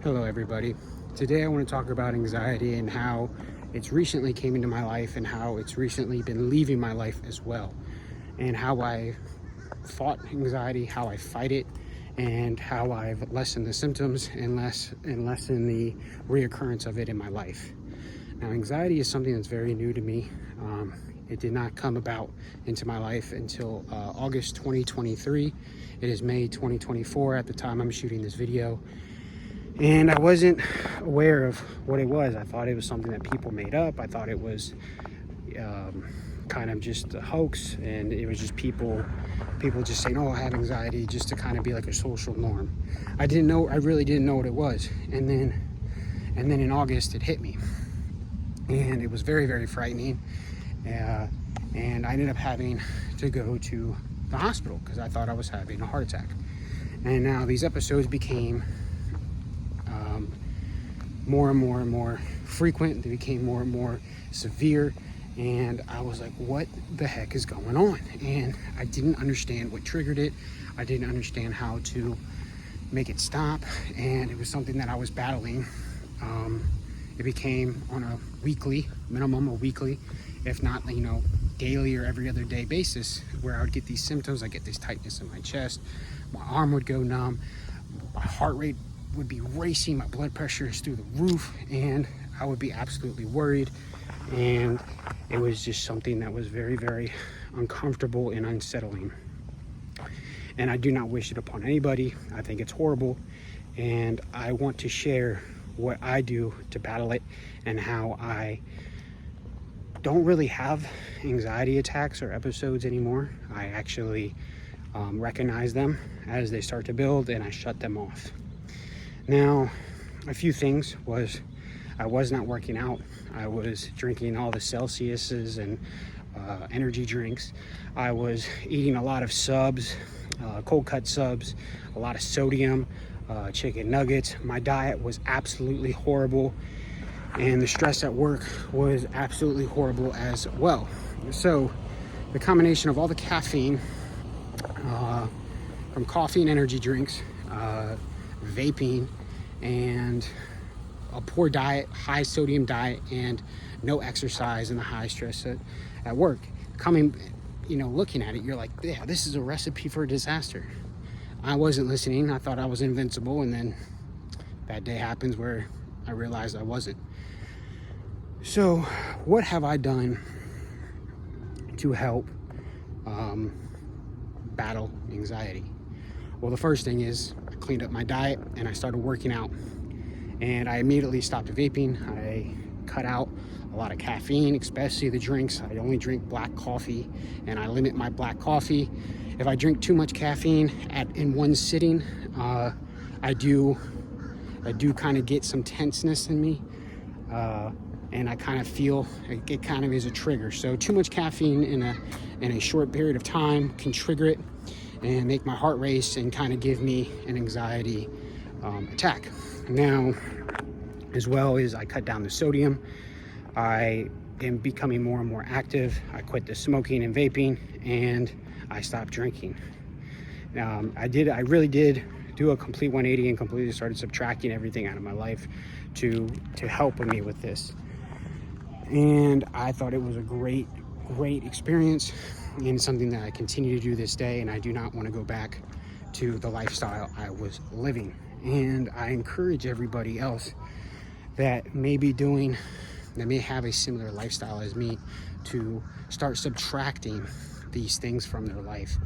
Hello everybody. Today I want to talk about anxiety and how it's recently came into my life and how it's recently been leaving my life as well, and how I fought anxiety, how I fight it, and how I've lessened the symptoms and lessened the reoccurrence of it in my life. Now, anxiety is something that's very new to me. It did not come about into my life until August 2023. It is May 2024 at the time I'm shooting this video. And I wasn't aware of what it was. I thought it was something that people made up. I thought it was kind of just a hoax, and it was just people just saying, oh, I have anxiety, just to kind of be like a social norm. I really didn't know what it was. And then in August it hit me, and it was very, very frightening. And I ended up having to go to the hospital because I thought I was having a heart attack. And now these episodes became more and more frequent. They became more and more severe, and I was like, what the heck is going on? And I didn't understand what triggered it. I didn't understand how to make it stop, and it was something that I was battling. It became on a weekly, if not, daily or every other day basis, where I would get these symptoms. I get this tightness in my chest, my arm would go numb, my heart rate would be racing, my blood pressure is through the roof, and I would be absolutely worried. And it was just something that was very, very uncomfortable and unsettling. And I do not wish it upon anybody. I think it's horrible, and I want to share what I do to battle it and how I don't really have anxiety attacks or episodes anymore. I actually recognize them as they start to build, and I shut them off. Now, a few things was I was not working out. I was drinking all the Celsiuses and energy drinks. I was eating a lot of subs, cold cut subs, a lot of sodium, chicken nuggets. My diet was absolutely horrible, and the stress at work was absolutely horrible as well. So the combination of all the caffeine from coffee and energy drinks, vaping, and a poor diet, high sodium diet, and no exercise, and the high stress at work, looking at it, you're like, yeah, this is a recipe for a disaster. I wasn't listening. I thought I was invincible, and then that day happens where I realized I wasn't. So what have I done to help battle anxiety? Well, the first thing is I cleaned up my diet and I started working out, and I immediately stopped vaping. I cut out a lot of caffeine, especially the drinks. I only drink black coffee, and I limit my black coffee. If I drink too much caffeine in one sitting, I do kind of get some tenseness in me, and I kind of feel it kind of is a trigger. So too much caffeine in a short period of time can trigger it and make my heart race and kind of give me an anxiety attack. Now, as well as I cut down the sodium, I am becoming more and more active. I quit the smoking and vaping, and I stopped drinking. I really did do a complete 180 and completely started subtracting everything out of my life to help me with this. And I thought it was a great experience, and something that I continue to do this day, and I do not want to go back to the lifestyle I was living. And I encourage everybody else that may have a similar lifestyle as me to start subtracting these things from their life,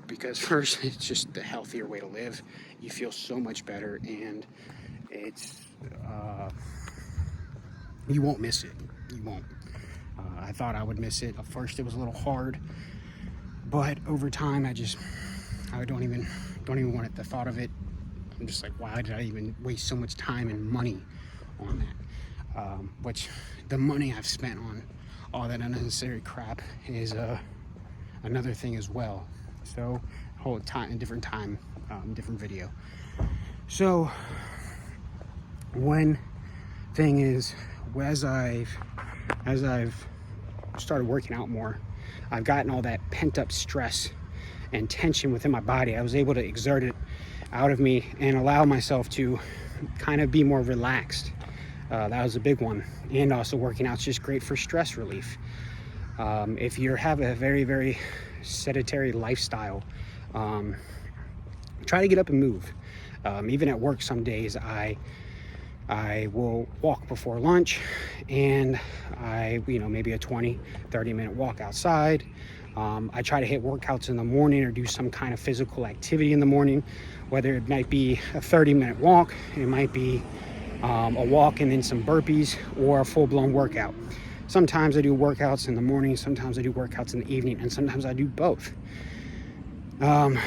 because first, it's just the healthier way to live. You feel so much better, and it's you won't miss it. You won't. I thought I would miss it. At first it was a little hard, but over time I don't even want the thought of it. I'm just like, why did I even waste so much time and money on that? Which the money I've spent on all that unnecessary crap is another thing as well. So whole time, different video. So one thing is, as I've started working out more, I've gotten all that pent up stress and tension within my body. I was able to exert it out of me and allow myself to kind of be more relaxed. That was a big one. And also working out is just great for stress relief. If you have a very, very sedentary lifestyle, try to get up and move. Even at work, some days I will walk before lunch, and maybe a 20-30 minute walk outside. I try to hit workouts in the morning or do some kind of physical activity in the morning, whether it might be a 30-minute walk, it might be a walk and then some burpees, or a full-blown workout. Sometimes I do workouts in the morning, sometimes I do workouts in the evening, and sometimes I do both. For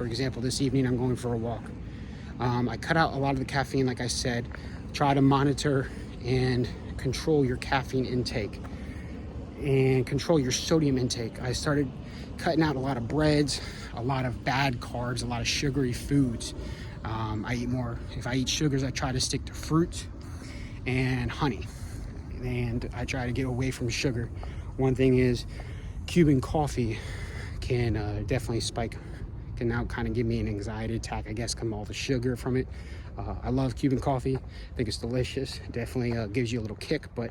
example, this evening I'm going for a walk. I cut out a lot of the caffeine, like I said. Try to monitor and control your caffeine intake and control your sodium intake. I started cutting out a lot of breads, a lot of bad carbs, a lot of sugary foods. I eat more. If I eat sugars, I try to stick to fruits and honey, and I try to get away from sugar. One thing is, Cuban coffee can definitely can now kind of give me an anxiety attack, I guess, come all the sugar from it. I love Cuban coffee. I think it's delicious. It definitely gives you a little kick, but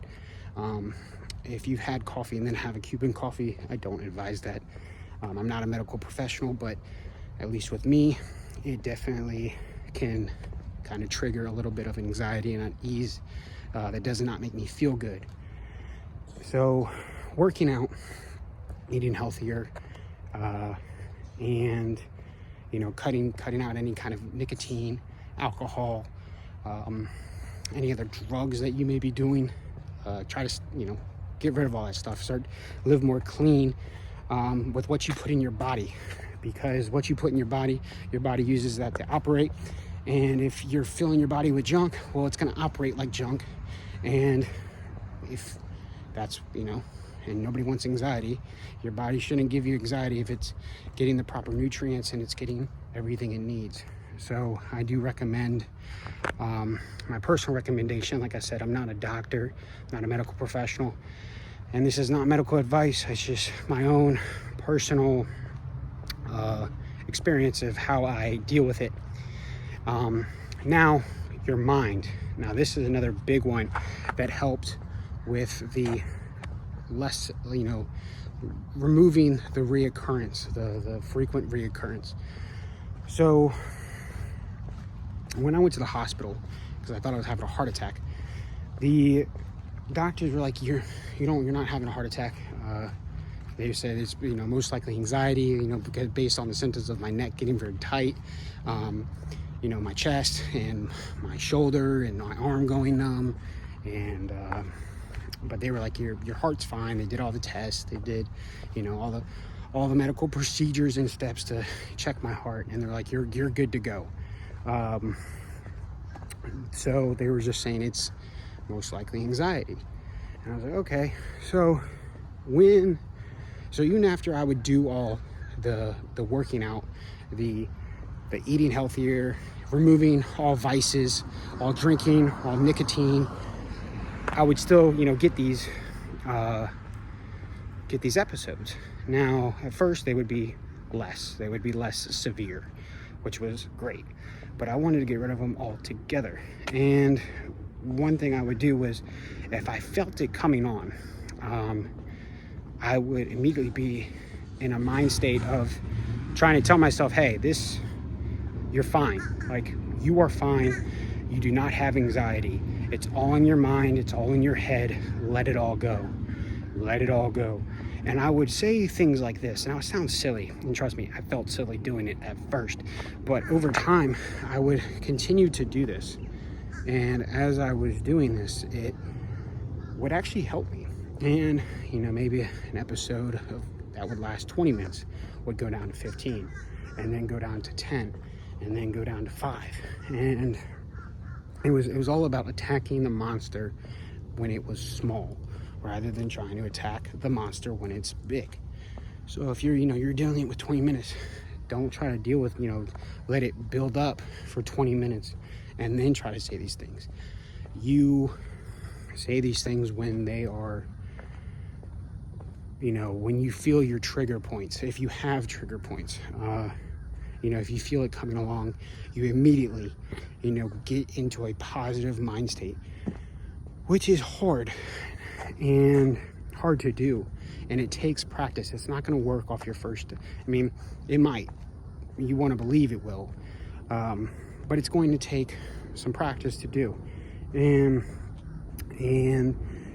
if you've had coffee and then have a Cuban coffee, I don't advise that. I'm not a medical professional, but at least with me, it definitely can kind of trigger a little bit of anxiety and unease that does not make me feel good. So working out, eating healthier, and cutting out any kind of nicotine, alcohol, any other drugs that you may be doing. Try to get rid of all that stuff. Live more clean with what you put in your body, because what you put in your body uses that to operate. And if you're filling your body with junk, well, it's going to operate like junk. And if that's and nobody wants anxiety. Your body shouldn't give you anxiety if it's getting the proper nutrients and it's getting everything it needs. So I do recommend, my personal recommendation, like I said, I'm not a doctor, not a medical professional, and this is not medical advice. It's just my own personal experience of how I deal with it. Now, your mind. Now, this is another big one that helped with the less, removing the reoccurrence, the frequent reoccurrence. So when I went to the hospital, because I thought I was having a heart attack, the doctors were like, you're not having a heart attack. They said it's most likely anxiety, because based on the symptoms of my neck getting very tight, my chest and my shoulder and my arm going numb, and but they were like, your heart's fine. They did all the tests. They did, all the medical procedures and steps to check my heart, and they're like, you're good to go. So they were just saying it's most likely anxiety, and I was like, okay. So even after I would do all the working out, the eating healthier, removing all vices, all drinking, all nicotine, I would still, get these episodes. Now, at first, they would be less severe, which was great. But I wanted to get rid of them altogether. And one thing I would do was, if I felt it coming on, I would immediately be in a mind state of trying to tell myself, hey, you're fine. Like, you are fine. You do not have anxiety. It's all in your mind. It's all in your head. Let it all go. Let it all go. And I would say things like this, and it sounds silly, and trust me, I felt silly doing it at first, but over time, I would continue to do this. And as I was doing this, it would actually help me. And, maybe an episode that would last 20 minutes would go down to 15, and then go down to 10, and then go down to 5. And it was all about attacking the monster when it was small, rather than trying to attack the monster when it's big. So if you're dealing with 20 minutes, don't try to deal with, let it build up for 20 minutes and then try to say these things. You say these things when they are, when you feel your trigger points, if you have trigger points. if you feel it coming along, you immediately, get into a positive mind state, which is hard and hard to do. And it takes practice. It's not going to work off your first. It might. You want to believe it will. But it's going to take some practice to do. And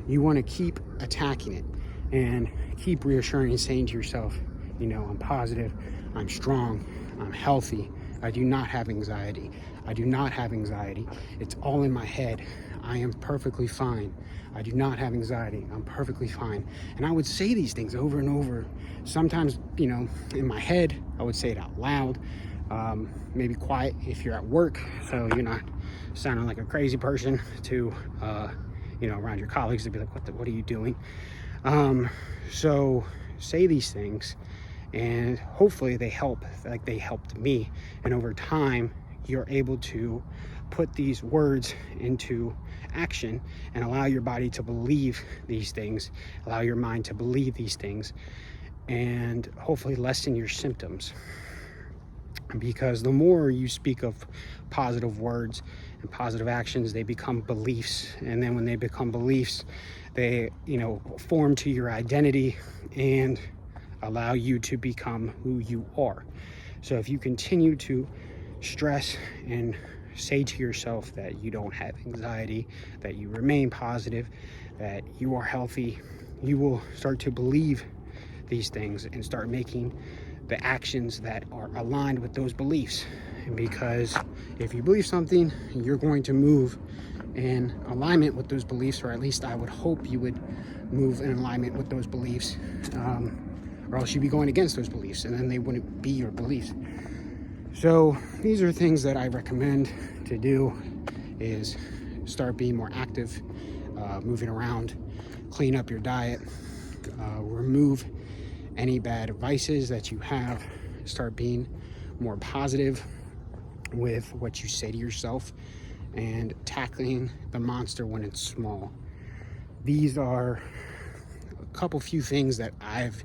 you want to keep attacking it and keep reassuring and saying to yourself, I'm positive, I'm strong, I'm healthy, I do not have anxiety. I do not have anxiety. It's all in my head. I am perfectly fine. I do not have anxiety. I'm perfectly fine. And I would say these things over and over. Sometimes, in my head, I would say it out loud. Maybe quiet if you're at work, so you're not sounding like a crazy person to, around your colleagues to be like, what are you doing? So say these things, and hopefully they help, like they helped me. And over time, you're able to put these words into action and allow your body to believe these things, allow your mind to believe these things, and hopefully lessen your symptoms. Because the more you speak of positive words and positive actions, they become beliefs. And then when they become beliefs, they, form to your identity and allow you to become who you are. So if you continue to stress and say to yourself that you don't have anxiety, that you remain positive, that you are healthy, you will start to believe these things and start making the actions that are aligned with those beliefs. And because if you believe something, you're going to move in alignment with those beliefs, or at least I would hope you would move in alignment with those beliefs, or else you'd be going against those beliefs, and then they wouldn't be your beliefs. So these are things that I recommend to do, is start being more active, moving around, clean up your diet, remove any bad vices that you have, start being more positive with what you say to yourself, and tackling the monster when it's small. These are a few things that I've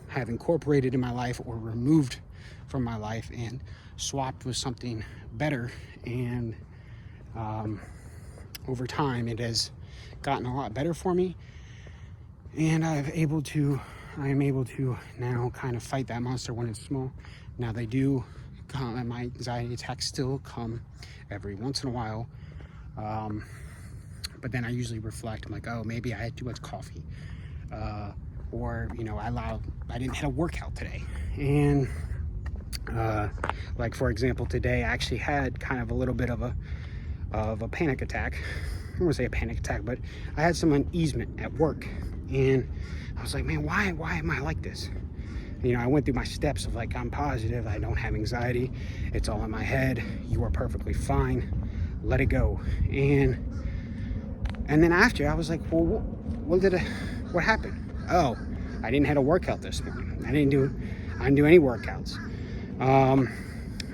have incorporated in my life or removed from my life and swapped with something better. And over time, it has gotten a lot better for me. And I am able to now kind of fight that monster when it's small. Now they do come, and my anxiety attacks still come every once in a while. But then I usually reflect. I'm like, oh, maybe I had too much coffee. Or, I didn't hit a workout today. And like, for example, today I actually had kind of a little bit of a panic attack. I don't want to say a panic attack, but I had some uneasement at work. And I was like, man, why am I like this? I went through my steps of like, I'm positive, I don't have anxiety, it's all in my head, you are perfectly fine, let it go. And then after, I was like, well, what happened? Oh, I didn't have a workout this morning. I didn't do any workouts.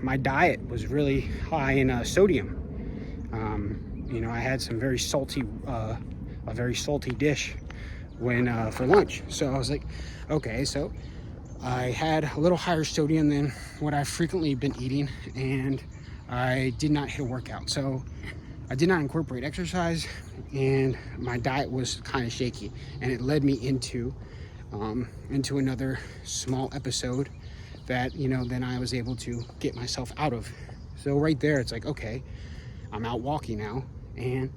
My diet was really high in sodium. I had some very salty, a very salty dish for lunch. So I was like, okay, so I had a little higher sodium than what I've frequently been eating, and I did not hit a workout. So I did not incorporate exercise, and my diet was kind of shaky, and it led me into another small episode that, then I was able to get myself out of. So right there, it's like, okay, I'm out walking now, and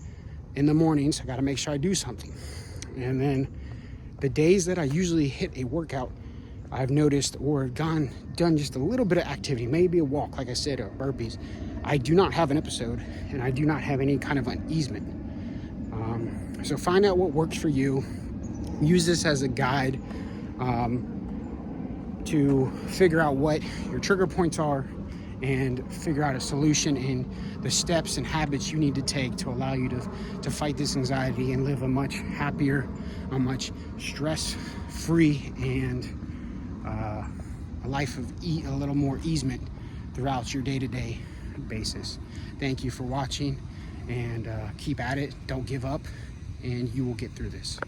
in the mornings, I got to make sure I do something. And then the days that I usually hit a workout, I've noticed, or done just a little bit of activity, maybe a walk, like I said, or burpees, I do not have an episode, and I do not have any kind of uneasement. So find out what works for you. Use this as a guide to figure out what your trigger points are, and figure out a solution in the steps and habits you need to take to allow you to fight this anxiety and live a much happier, a much stress-free, and a life of a little more easement throughout your day-to-day basis. Thank you for watching, and keep at it. Don't give up, and you will get through this.